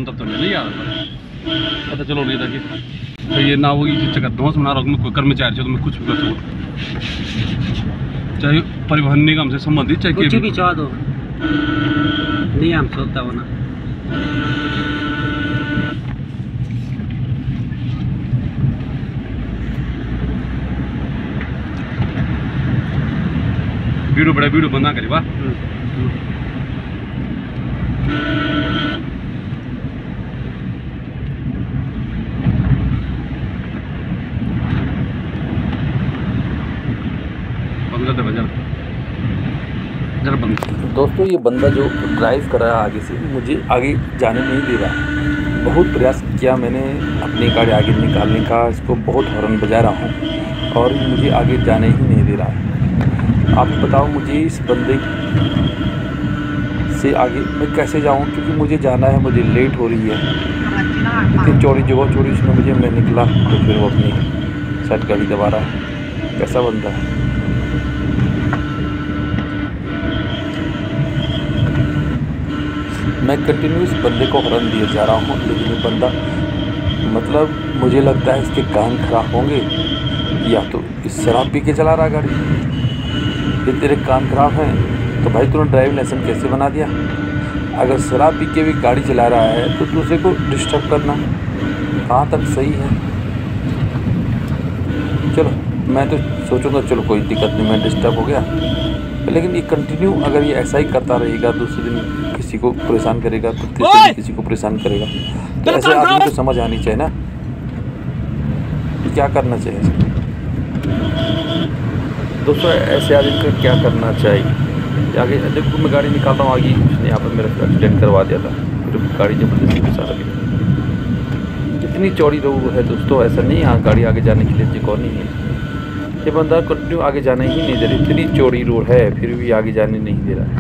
तब तो नहीं यार पता चलो नहीं था कि तो ये ना वो चक्कर दोस्त बना रहा हूँ कोई कर्मचारी तो मैं कुछ भी कर सकूँ, चाहे परिवहन निगम से संबंधित चाहे कुछ भी चाह दो नियम से होता हो ना। वीडियो बड़ा वीडियो बंदा करे वाह दोस्तों ये बंदा जो ड्राइव कर रहा है आगे से मुझे आगे जाने नहीं दे रहा। बहुत प्रयास किया मैंने अपनी गाड़ी आगे निकालने का, इसको बहुत हॉर्न बजा रहा हूँ और मुझे आगे जाने ही नहीं दे रहा है। आप बताओ मुझे इस बंदे से आगे मैं कैसे जाऊँ, क्योंकि मुझे जाना है, मुझे लेट हो रही है। इतनी चौड़ी जगह चौड़ी इसमें मुझे मैं निकला तो फिर वो अपनी साइड गाड़ी दबा रहा है। कैसा बंदा है। मैं कंटिन्यूस बंदे को हॉर्न दिए जा रहा हूँ, लेकिन ये बंदा मतलब मुझे लगता है इसके कान खराब होंगे या तो इस शराब पी के चला रहा गाड़ी। ये तेरे कान खराब हैं तो भाई तूने ड्राइविंग लाइसेंस कैसे बना दिया? अगर शराब पी के भी गाड़ी चला रहा है तो दूसरे को डिस्टर्ब करना कहाँ तक सही है? चलो मैं तो सोचूंगा चलो कोई दिक्कत नहीं, मैं डिस्टर्ब हो गया, लेकिन ये कंटिन्यू अगर ये ऐसा ही करता रहेगा, दूसरे दिन किसी को परेशान करेगा तो तीसरे दिन किसी को परेशान करेगा, तो ऐसे आदमी को समझ आनी चाहिए ना कि क्या करना चाहिए। दोस्तों ऐसे आदमी को क्या करना चाहिए? आगे देखो मैं गाड़ी निकालता हूँ, आगे उसने यहाँ पर मेरा एक्सीडेंट करवा दिया था, फिर गाड़ी जबरदस्ती घुसा रही। कितनी चौड़ी रोड है दोस्तों, ऐसा नहीं यहाँ गाड़ी आगे जाने के लिए जगह नहीं है। ये बंदा कंटिन्यू आगे जाने ही नहीं दे रहा। इतनी चौड़ी रोड है फिर भी आगे जाने नहीं दे रहा है।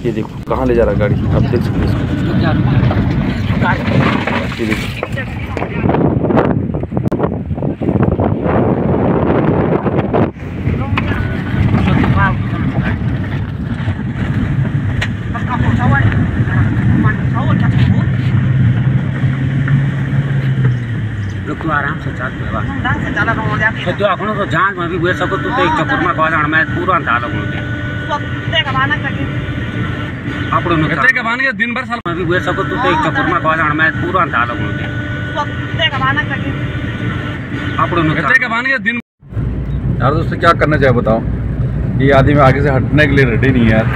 ये देखो कहाँ ले जा रहा है गाड़ी, आप देख सकते हैं इसको। ये देखो तो आराम से चल तो जो आपण तो जांच में भी हुए सको तो एक चक्कर में कह जान मैं पूरा अंदाज लगो दे आपण न कते के बान के दिन भर साल में भी हुए सको तो एक चक्कर में कह जान मैं पूरा अंदाज लगो दे आपण न कते के बान के दिन। यार दोस्तों क्या करना चाहिए बताओ? ये आदमी आगे से हटने के लिए रेडी नहीं है यार,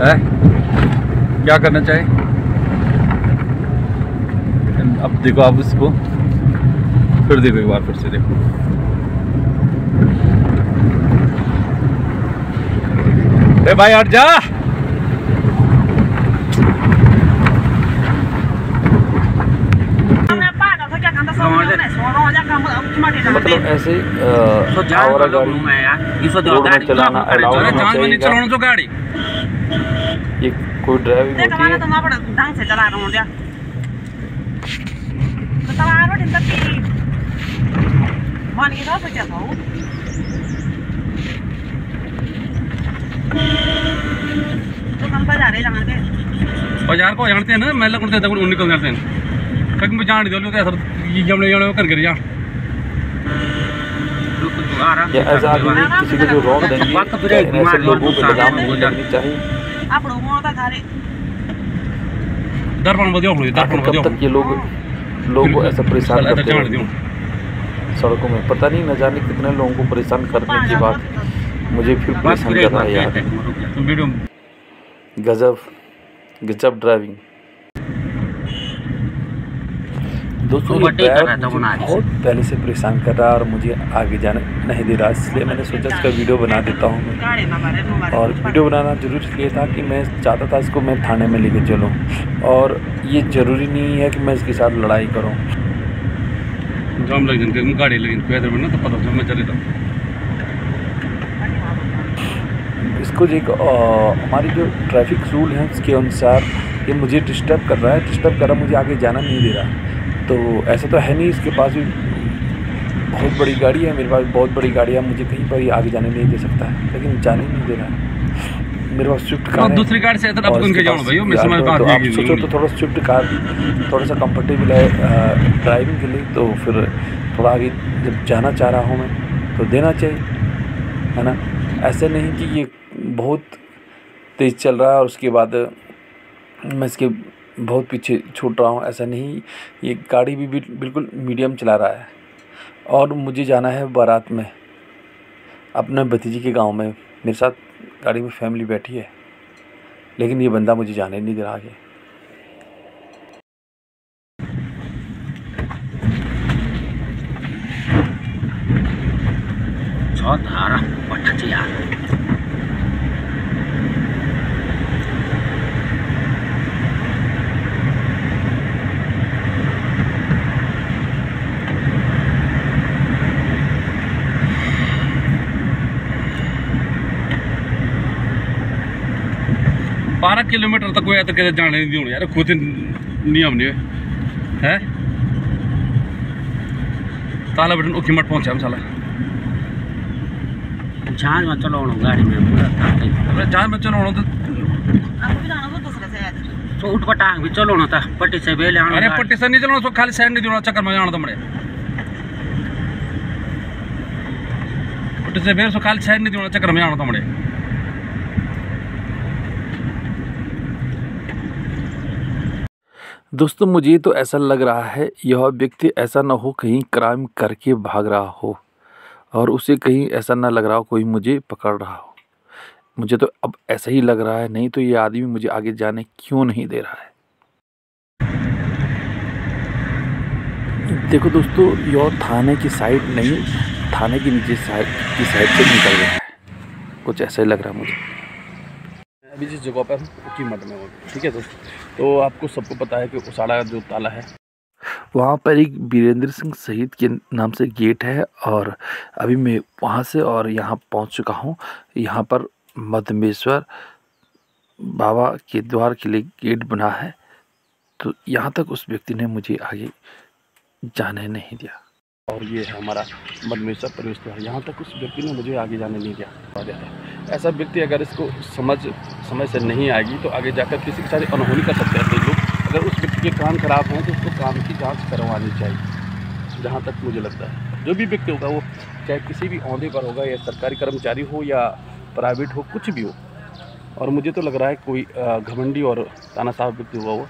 है क्या करना चाहिए? अब देखो आप इसको फिर देखो एक बार फिर से देखो। अरे भाई हट जा। मतलब ऐसे और गाड़ी चलाना अलाउ होना चाहिए। गाड़ी ये कोई ड्राइविंग होती है बाजार को जानते हैं ना, मेला करते हैं निकल जाते हैं कहीं भी जान दो सर ये कर जा ऐसा आदमी किसी को जो रोक देंगे ऐसे लोगों पे लगाम नहीं लगनी चाहिए। कब तक ये लोग को ऐसा परेशान करते हैं सड़कों में? पता नहीं, न जाने कितने लोगों को परेशान करने के बाद मुझे फिर परेशान कर रहा है यार। गजब ड्राइविंग दोस्तों। ये ड्राइवर बहुत पहले से परेशान कर रहा है और मुझे आगे जाने नहीं दे रहा, इसलिए मैंने सोचा इसका वीडियो बना देता हूँ मैं। और वीडियो बनाना जरूर इसलिए था कि मैं चाहता था इसको मैं थाने में लेके चलूँ, और ये ज़रूरी नहीं है कि मैं इसके साथ लड़ाई करूँ। जाम लग जाएंगे गाड़ी लेकिन पैदल में ना तो पता मैं चले था इसको एक हमारी जो ट्रैफिक रूल है उसके अनुसार ये मुझे डिस्टर्ब कर रहा है, मुझे आगे जाना नहीं दे रहा। तो ऐसा तो है नहीं, इसके पास भी बहुत बड़ी गाड़ी है, मेरे पास बहुत बड़ी गाड़ी है, मुझे कहीं पर ही आगे जाने नहीं दे सकता है, लेकिन जाने नहीं दे रहा है। मेरे पास स्विफ्ट कार है, दूसरी गाड़ी से इधर अब उनके जाओ भाई, मैं समझ बात तो आप ये सोचो तो थोड़ा स्विफ्ट कार थोड़ा सा कंफर्टेबल है ड्राइविंग के लिए, तो फिर थोड़ा आगे जब जाना चाह रहा हूँ मैं तो देना चाहिए, है ना। ऐसे नहीं कि ये बहुत तेज़ चल रहा है और उसके बाद मैं इसके बहुत पीछे छूट रहा हूँ, ऐसा नहीं। ये गाड़ी भी बिल्कुल मीडियम चला रहा है और मुझे जाना है बारात में अपने भतीजी के गांव में। मेरे साथ गाड़ी में फैमिली बैठी है, लेकिन ये बंदा मुझे जाने नहीं दे रहा आगे। धारा पट्टा यार बारह किलोमीटर तक कोई कहते जाने नहीं दी यार, खुद नियम नहीं है। ताला बटन ओखी मट पहुंचा हम साला जहाज में चलो गाड़ी में पूरा जहाज में चलो तो उठ पटांग भी चलो ना था पट्टी से बेले अरे पट्टी से नहीं चलो तो खाली साइड नहीं देना चक्कर में जाना तो मरे पट्टी से बेर सो खाली साइड नहीं देना चक्कर में जाना तो मरे। दोस्तों मुझे तो ऐसा लग रहा है यह व्यक्ति ऐसा ना हो कहीं क्राइम करके भाग रहा हो और उसे कहीं ऐसा ना लग रहा हो कोई मुझे पकड़ रहा हो। मुझे तो अब ऐसा ही लग रहा है, नहीं तो ये आदमी मुझे आगे जाने क्यों नहीं दे रहा है। देखो दोस्तों, यह थाने की साइड नहीं, थाने की नीचे की साइड से निकल रहा है, कुछ ऐसा ही लग रहा है मुझे। अभी जिस जगह पर की मठ में हो, ठीक है दोस्तों, तो आपको सबको पता है कि उसाड़ा जो ताला है वहाँ पर एक वीरेंद्र सिंह शहीद के नाम से गेट है और अभी मैं वहाँ से और यहाँ पहुँच चुका हूँ। यहाँ पर मधमेश्वर बाबा के द्वार के लिए गेट बना है, तो यहाँ तक उस व्यक्ति ने मुझे आगे जाने नहीं दिया। और ये है हमारा मधमेश्वर प्रवेश द्वार, यहाँ तक उस व्यक्ति ने मुझे आगे जाने नहीं दिया। ऐसा व्यक्ति अगर इसको समय से नहीं आएगी तो आगे जाकर किसी के साथ अनहोनी कर सकते हैं लोग। अगर उस व्यक्ति के कान खराब हैं तो उसको कान की जांच करवानी चाहिए। जहाँ तक मुझे लगता है जो भी व्यक्ति होगा वो चाहे किसी भी ओहदे पर होगा, या सरकारी कर्मचारी हो या प्राइवेट हो, कुछ भी हो, और मुझे तो लग रहा है कोई घमंडी और तानाशाह व्यक्ति होगा वो।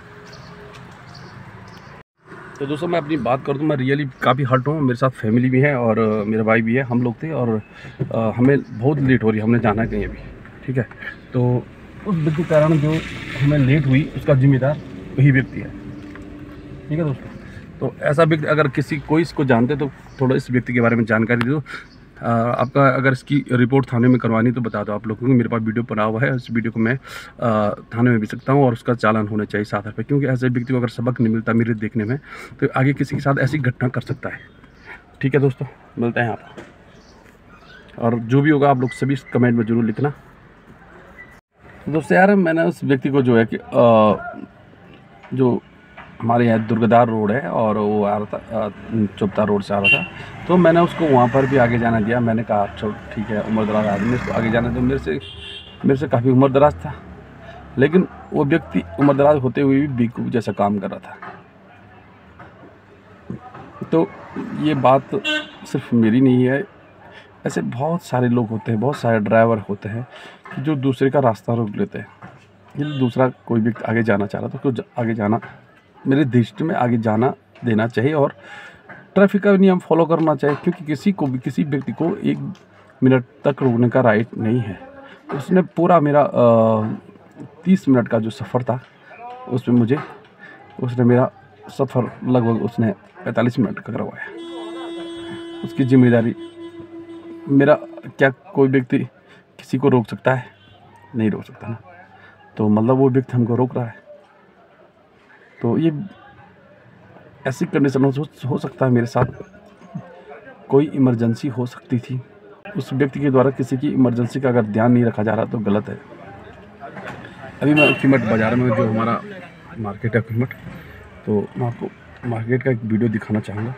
तो दोस्तों मैं अपनी बात कर दूँ, मैं रियली काफ़ी हर्ट हूँ। मेरे साथ फैमिली भी है और मेरा भाई भी है, हम लोग थे और हमें बहुत लेट हो रही है, हमने जाना है कहीं अभी, ठीक है। तो उस व्यक्ति के कारण जो हमें लेट हुई उसका जिम्मेदार वही व्यक्ति है, ठीक है दोस्तों। तो ऐसा व्यक्ति अगर कोई इसको जानते तो थोड़ा इस व्यक्ति के बारे में जानकारी दे दो। आपका अगर इसकी रिपोर्ट थाने में करवानी तो बता दो आप लोगों को। मेरे पास वीडियो बना हुआ है, उस वीडियो को मैं थाने में भी सकता हूँ और उसका चालान होना चाहिए 7 रुपये, क्योंकि ऐसे व्यक्ति को अगर सबक नहीं मिलता मेरे देखने में तो आगे किसी के साथ ऐसी घटना कर सकता है, ठीक है दोस्तों। मिलते हैं आप, और जो भी होगा आप लोग सभी कमेंट में ज़रूर लिखना। दोस्तों यार मैंने उस व्यक्ति को जो है कि जो हमारे यहाँ दुर्गदार रोड है और वो आ रहा था चुपता रोड से आ रहा था, तो मैंने उसको वहाँ पर भी आगे जाना दिया। मैंने कहा चलो ठीक है, उम्र दराज आदमी इसको आगे जाने दो। मेरे से काफ़ी उम्र दराज था, लेकिन वो व्यक्ति उम्र दराज होते हुए भी बेवकूफ़ जैसा काम कर रहा था। तो ये बात सिर्फ मेरी नहीं है, ऐसे बहुत सारे लोग होते हैं, बहुत सारे ड्राइवर होते हैं जो दूसरे का रास्ता रोक लेते हैं। यदि दूसरा कोई व्यक्ति आगे जाना चाह रहा तो उसको आगे जाना, मेरे दृष्टि में आगे जाना देना चाहिए और ट्रैफिक का नियम फॉलो करना चाहिए, क्योंकि किसी व्यक्ति को 1 मिनट तक रोकने का राइट नहीं है। उसने पूरा मेरा 30 मिनट का जो सफ़र था उसमें उसने मेरा सफ़र लगभग उसने 45 मिनट का करवाया। उसकी जिम्मेदारी मेरा क्या कोई व्यक्ति किसी को रोक सकता है? नहीं रोक सकता ना। तो मतलब वो व्यक्ति हमको रोक रहा है, तो ये ऐसी कंडीशन हो सकता है मेरे साथ, कोई इमरजेंसी हो सकती थी। उस व्यक्ति के द्वारा किसी की इमरजेंसी का अगर ध्यान नहीं रखा जा रहा तो गलत है। अभी मैं कीमत बाज़ार में जो हमारा मार्केट है कीमत, तो मैं आपको मार्केट का एक वीडियो दिखाना चाहूँगा।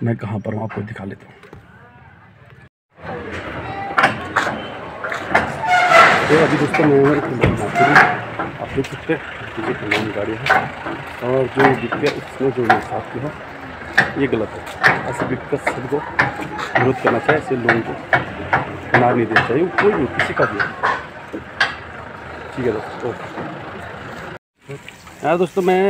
मैं कहाँ पर हूँ आपको दिखा लेता हूँ। तो अभी दोस्तों मैं आप देख सकते हैं मुझे तमाम गाड़ियाँ हैं और जो बिक गया उसमें जो मेरे साथ की है ये गलत है। ऐसे बिक कर सबको विरोध करना चाहिए, ऐसे लोगों को बना नहीं देना चाहिए, कोई भी किसी का भी। ठीक है दोस्तों, ओके। यार दोस्तों मैं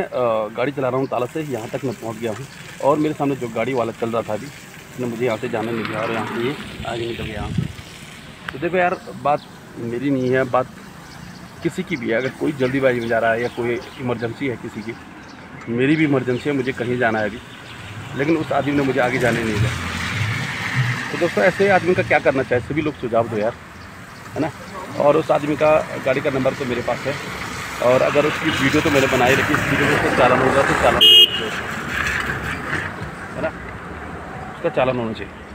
गाड़ी चला रहा हूँ ताला से, यहाँ तक मैं पहुँच गया हूँ और मेरे सामने जो गाड़ी वाला चल रहा था अभी उसने मुझे यहाँ से जाने नहीं दिया और यहाँ से ये आगे निकल गया यहाँ से। तो देखो यार, बात मेरी नहीं है, बात किसी की भी है। अगर कोई जल्दीबाजी में जा रहा है या कोई इमरजेंसी है किसी की, मेरी भी इमरजेंसी है, मुझे कहीं जाना है अभी, लेकिन उस आदमी ने मुझे आगे जाने नहीं दिया। तो दोस्तों ऐसे आदमी का क्या करना चाहिए, सभी लोग सुझाव दो यार, है ना। और उस आदमी का गाड़ी का नंबर तो मेरे पास है और अगर उसकी वीडियो तो मैंने बनाई रखी, इस वीडियो में उसका चालान होगा तो चालान है ना, उसका चालान होना चाहिए।